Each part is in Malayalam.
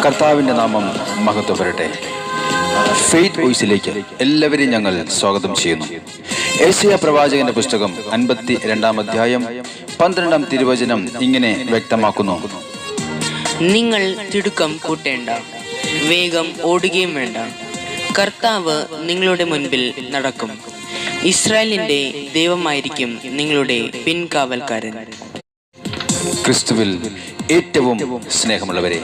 കർത്താവിൻ്റെ നാമം മഹത്വപ്പെടട്ടെ. ഫെയ്ത്ത് വോയിസിലേക്ക് എല്ലാവരെയും ഞങ്ങൾ സ്വാഗതം ചെയ്യുന്നു. യെശയ്യാ പ്രവാചകന്റെ പുസ്തകം 52 അധ്യായം 12 തിരുവചനം ഇങ്ങനെ വ്യക്തമാക്കുന്നു: നിങ്ങൾ തിടുക്കം കൂട്ടേണ്ട, വേഗം ഓടുകയും വേണ്ട. കർത്താവ് നിങ്ങളുടെ മുൻപിൽ നടക്കും. ഇസ്രായേലിന്റെ ദൈവമായിരിക്കും നിങ്ങളുടെ പിൻകാവൽക്കാരൻ. ക്രിസ്തുവിൽ ഏറ്റവും സ്നേഹമുള്ളവരെ,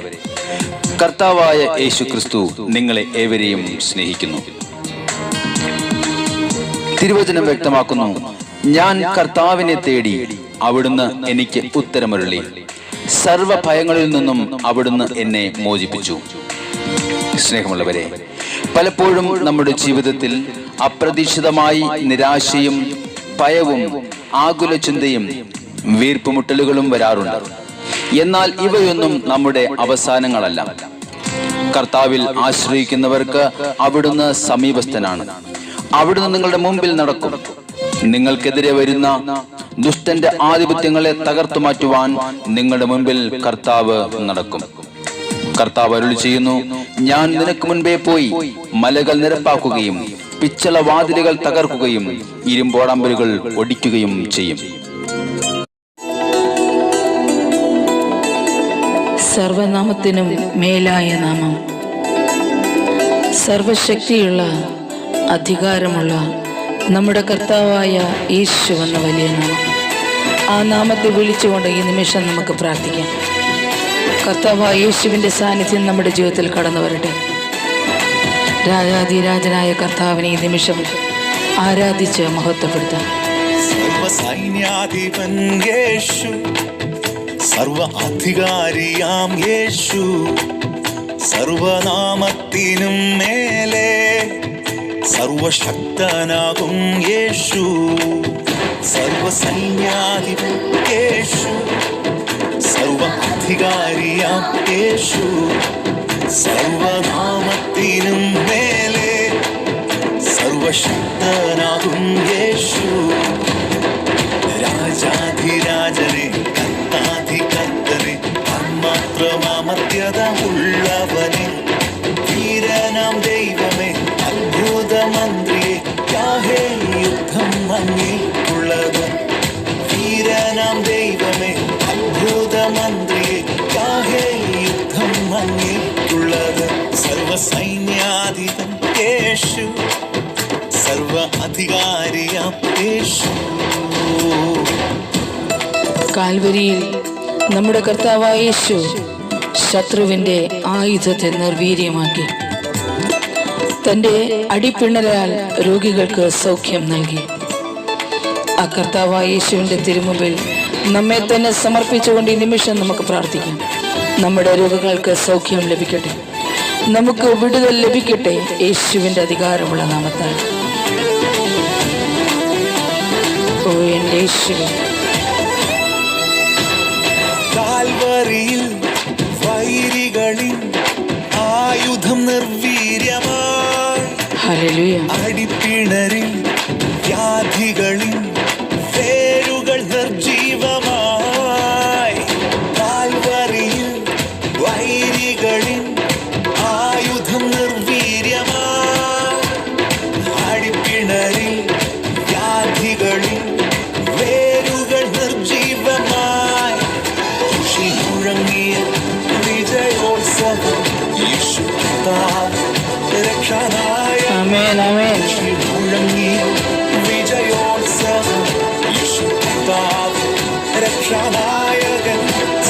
കർത്താവായ യേശു ക്രിസ്തു നിങ്ങളെ ഏവരെയും സ്നേഹിക്കുന്നു. തിരുവചനം വ്യക്തമാക്കുന്നു: ഞാൻ കർത്താവിനെ തേടി, അവിടുന്ന് എനിക്ക് ഉത്തരമരുളി. സർവ ഭയങ്ങളിൽ നിന്നും അവിടുന്ന് എന്നെ മോചിപ്പിച്ചു. സ്നേഹമുള്ളവരെ, പലപ്പോഴും നമ്മുടെ ജീവിതത്തിൽ അപ്രതീക്ഷിതമായി നിരാശയും ഭയവും ആകുല ചിന്തയും വീർപ്പുമുട്ടലുകളും വരാറുണ്ട്. എന്നാൽ ഇവയൊന്നും നമ്മുടെ അവസാനങ്ങളല്ല. കർത്താവിൽ ആശ്രയിക്കുന്നവർക്ക് അവിടുന്ന് സമീപസ്ഥനാണ്. അവിടുന്ന് നിങ്ങളുടെ മുമ്പിൽ നടക്കും. നിങ്ങൾക്കെതിരെ വരുന്ന ദുഷ്ടന്റെ ആധിപത്യങ്ങളെ തകർത്തു മാറ്റുവാൻ നിങ്ങളുടെ മുമ്പിൽ കർത്താവ് നടക്കും. കർത്താവ് അരുളി ചെയ്യുന്നു: ഞാൻ നിനക്ക് മുൻപേ പോയി മലകൾ നിരപ്പാക്കുകയും പിച്ചള വാതിലുകൾ തകർക്കുകയും ഇരുമ്പോടമ്പലുകൾ ഒടിക്കുകയും ചെയ്യും. സർവനാമത്തിനും മേലായ നാമം, സർവശക്തിയുള്ള അധികാരമുള്ള നമ്മുടെ കർത്താവായ യേശു എന്ന വലിയ നാമം. ആ നാമത്തെ വിളിച്ചുകൊണ്ട് ഈ നിമിഷം നമുക്ക് പ്രാർത്ഥിക്കാം. കർത്താവായ യേശുവിൻ്റെ സാന്നിധ്യം നമ്മുടെ ജീവിതത്തിൽ കടന്നു വരട്ടെ. രാജാധിരാജനായ കർത്താവിനെ ഈ നിമിഷം ആരാധിച്ച് മഹത്വപ്പെടുത്താം. സർവസൈന്യാധിപൻ യേശു, സർവ അധികാരിയാം യേശു, സർവനാമത്തിനും മേലെ സർവശക്തനാകും യേശു. സർവസൈന്യാധിപൻ യേശു, സർവ അധികാരിയാം യേശു, സർവനാമത്തിനും മേലെ സർവശക്തനാകും യേശു. രാജാധിരാജനെ, കർത്താധികർത്തനെ, മാത്രമാമത്യത ഉള്ളവനെ, വീരനാം ദൈവമേ, അത്ഭുതമന്ത്രിയെ, യാഹേ യുദ്ധം അങ്ങേക്കുള്ളത്. വീരനാം ദൈവമേ, അത്ഭുതമന്ത്രിയെ, യാഹേ യുദ്ധം അങ്ങേക്കുള്ളത്. സർവസൈന്യാധിപൻ യേശു, സർവ അധികാരിയാം യേശു. കാൽവരിയിൽ നമ്മുടെ കർത്താവായ യേശു ശത്രുവിൻ്റെ ആയുധത്തെ നിർവീര്യമാക്കി. തൻ്റെ അടിപ്പിണരാൽ രോഗികൾക്ക് സൗഖ്യം നൽകി. ആ കർത്താവായ യേശുവിൻ്റെ തിരുമുമ്പിൽ നമ്മെ തന്നെ സമർപ്പിച്ചുകൊണ്ട് ഈ നിമിഷം നമുക്ക് പ്രാർത്ഥിക്കാം. നമ്മുടെ രോഗങ്ങൾക്ക് സൗഖ്യം ലഭിക്കട്ടെ, നമുക്ക് വിടുതൽ ലഭിക്കട്ടെ യേശുവിൻ്റെ അധികാരമുള്ള നാമത്താൽ. ഓ എൻ്റെ യേശുവേ, കാൽവരിയിൽ വൈരികളിൽ ആയുധം നിർവീര്യമായി, ഹല്ലേലൂയ. അടിപ്പിണരിൽ വ്യാധികളിൽ വേരുകൾ നിർജീവമായി. കാൽവരിയിൽ വൈരികളിൽ ആയുധം നിർവീര്യമായി, അടിപ്പിണരിൽ വ്യാധികളിൽ വേരുകൾ നിർജീവമായി. മുഴങ്ങിയ വിജയോത്സവം യേശു രക്ഷനായ. ആമേൻ, ആമേൻ. മുഴങ്ങിയ വിജയോത്സവം യേശു രക്ഷനായകൻ.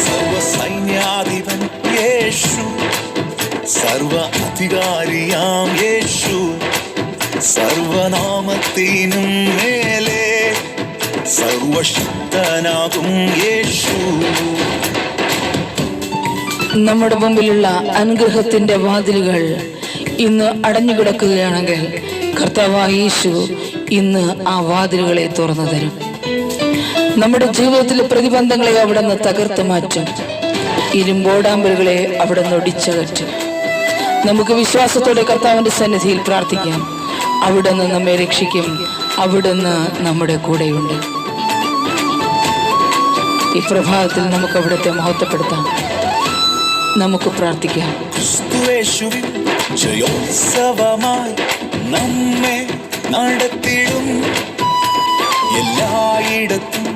സർവസൈന്യാധിപൻ യേശു, സർവ അധികാരിയാം യേശു, സർവനാമത്തിനും മേലെ സർവശക്തനാകും യേശു. നമ്മുടെ മുമ്പിലുള്ള അനുഗ്രഹത്തിന്റെ വാതിലുകൾ ഇന്ന് അടഞ്ഞുകിടക്കുകയാണെങ്കിൽ കർത്താവായ യേശു ഇന്ന് ആ വാതിലുകളെ തുറന്നു തരും. നമ്മുടെ ജീവിതത്തിലെ പ്രതിബന്ധങ്ങളെ അവിടുന്ന് തകർത്ത് മാറ്റും. ഇരുമ്പോടാമ്പലുകളെ അവിടുന്ന് ഒടിച്ചകറ്റും. നമുക്ക് വിശ്വാസത്തോടെ കർത്താവിന്റെ സന്നിധിയിൽ പ്രാർത്ഥിക്കാം. അവിടുന്ന് നമ്മെ രക്ഷിക്കും. അവിടുന്ന് നമ്മുടെ കൂടെയുണ്ട്. ഈ പ്രഭാതത്തിൽ നമുക്ക് അവിടുത്തെ മഹത്വപ്പെടുത്താം. നമുക്ക് പ്രാർത്ഥിക്കാം. ക്രിസ്തുവേശുവിൻ ജയോത്സവമായി നമ്മെ നടത്തിടും. എല്ലായിടത്തും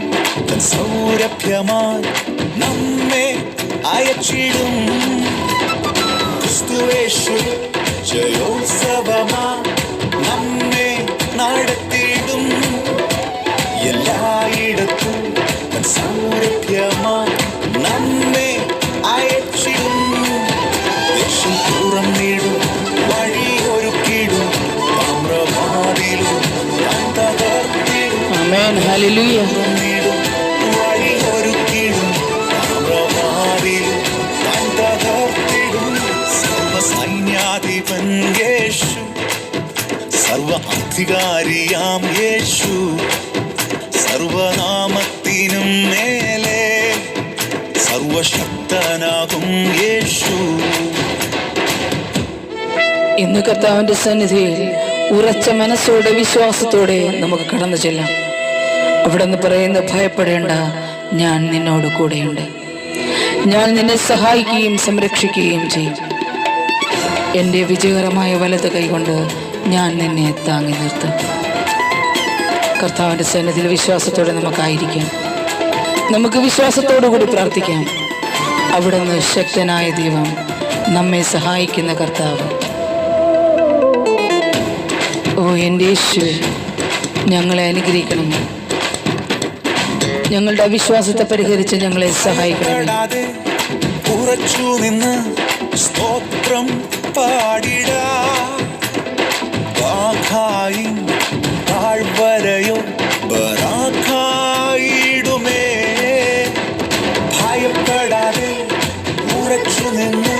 തൻ സൗരഭ്യമായി നമ്മെ അയച്ചിടും. ക്രിസ്തുവേശുവിൻ ജയോത്സവമായി നമ്മെ നടത്തിടും. എല്ലായിടത്തും തൻ സൗരഭ്യമായി നമ്മെ അയച്ചിടും. ദേശം തുറന്നിടും, വഴിയൊരുക്കിടും, താമ്രവാതിലും താൻ തകർത്തിടും. ആമേൻ. ഹല്ലേലൂയ. തുറന്നിടും, വഴിയൊരുക്കിടും, താമ്രവാതിലും താൻ തകർത്തിടും. സർവസൈന്യാധിപൻ യേശു, സർവ അധികാരിയാം യേശു, സർവനാമത്തിനും മേലെ സർവശക്തനാകും യേശു. ഇന്ന് കർത്താവിന്റെ സന്നിധിയിൽ ഉറച്ച മനസ്സോടെ വിശ്വാസത്തോടെ നമുക്ക് കടന്നു ചെല്ലാം. അവിടെ നിന്ന് പറയുന്ന, ഭയപ്പെടേണ്ട, ഞാൻ നിന്നോട് കൂടെയുണ്ട്. ഞാൻ നിന്നെ സഹായിക്കുകയും സംരക്ഷിക്കുകയും ചെയ്യും. എൻ്റെ വിജയകരമായ വലത് കൈകൊണ്ട് ഞാൻ നിന്നെ താങ്ങി നിർത്തും. കർത്താവിന്റെ സന്നിധിയിൽ വിശ്വാസത്തോടെ നമുക്കായിരിക്കാം. നമുക്ക് വിശ്വാസത്തോടു കൂടി പ്രാർത്ഥിക്കാം. അവിടുന്ന് ശക്തനായ ദൈവം, നമ്മെ സഹായിക്കുന്ന കർത്താവ്. ഓ എൻ്റെ യേശുവേ, ഞങ്ങളെ അനുഗ്രഹിക്കണം. ഞങ്ങളുടെ അവിശ്വാസത്തെ പരിഹരിച്ച് ഞങ്ങളെ സഹായിക്കണം. ഭയപ്പെടാതെ ഉറച്ചു നിന്ന് സ്തോത്രം പാടിടാം. വാഖായും താഴ്വരയോ ബറാഖായിടുമേ. ഭയപ്പെടാതെ ഉറച്ചു നിന്ന്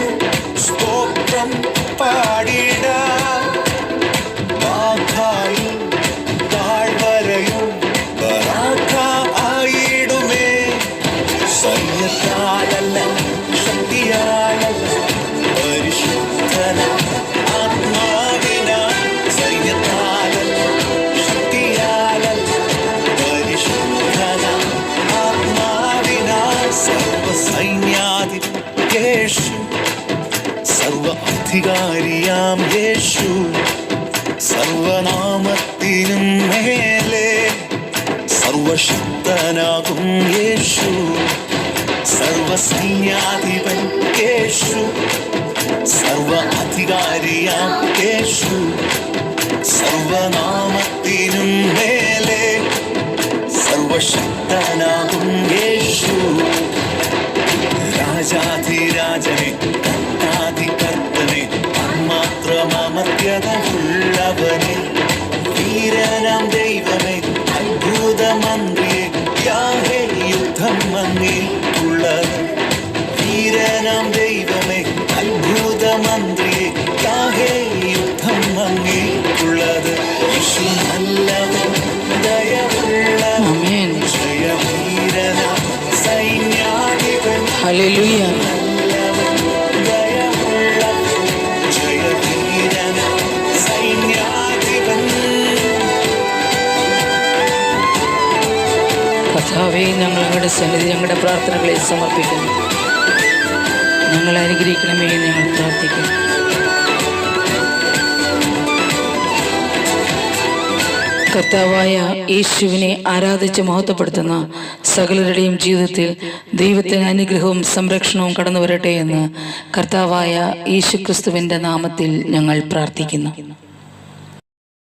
സ്തോത്രം പാടിടാം. വാഖായും താഴ്വരയോ ബറാഖായിടുമേ. സൈന്യത്താലല്ല, ശക്തിയാലല്ല, പരിശുദ്ധന ആത്മാവിനാൽ. സൈന്യത്താലല്ല, ശക്തിയാലല്ല, പരിശുദ്ധന ആത്മാവിനാൽ. സർവസൈന്യാധിപൻ യേശു, സർവ അധികാരിയാം യേശു, സർവനാമത്തിനും മേലെ സർവശക്തനാകും യേശു. സർവസൈന്യാധിപൻ യേശു, സർവ അധികാരിയാം യേശു, സർവനാമത്തിനും മേലെ സർവശക്തനാകും യേശു. രാജാധിരാജനെ, കർത്താധികർത്തനെ, മാത്രമമർത്യത ഉള്ളവനെ, വീരനാം ദൈവമേ, അത്ഭുതമന്ത്രിയെ, യാഹേ യുദ്ധം അങ്ങേക്കുള്ളത്. വീരനാം ദൈവമേ, അത്ഭുതമന്ത്രിയെ, യാഹേ യുദ്ധം അങ്ങേക്കുള്ളത്. യേശു നല്ലവൻ, ദയവുള്ളവൻ, ആമേൻ. ജയവീരനാം സൈന്യാധിപൻ. ഹല്ലേലൂയ. നല്ലവൻ, ദയവുള്ളവൻ, ജയവീരനാം സൈന്യാധിപൻ. കർത്താവേ, ഞങ്ങളുടെ സന്നിധി, ഞങ്ങളുടെ പ്രാർത്ഥനകളെ സമർപ്പിക്കുന്നു. ഞങ്ങളെ അനുഗ്രഹിക്കണമേ എന്ന് ഞങ്ങൾ പ്രാർത്ഥിക്കുന്നു. കർത്താവായ യേശുവിനെ ആരാധിച്ച് മഹത്വപ്പെടുത്തുന്ന സകലരുടെയും ജീവിതത്തിൽ ദൈവത്തിന് അനുഗ്രഹവും സംരക്ഷണവും കടന്നു വരട്ടെ എന്ന് കർത്താവായ യേശുക്രിസ്തുവിൻ്റെ നാമത്തിൽ ഞങ്ങൾ പ്രാർത്ഥിക്കുന്നു.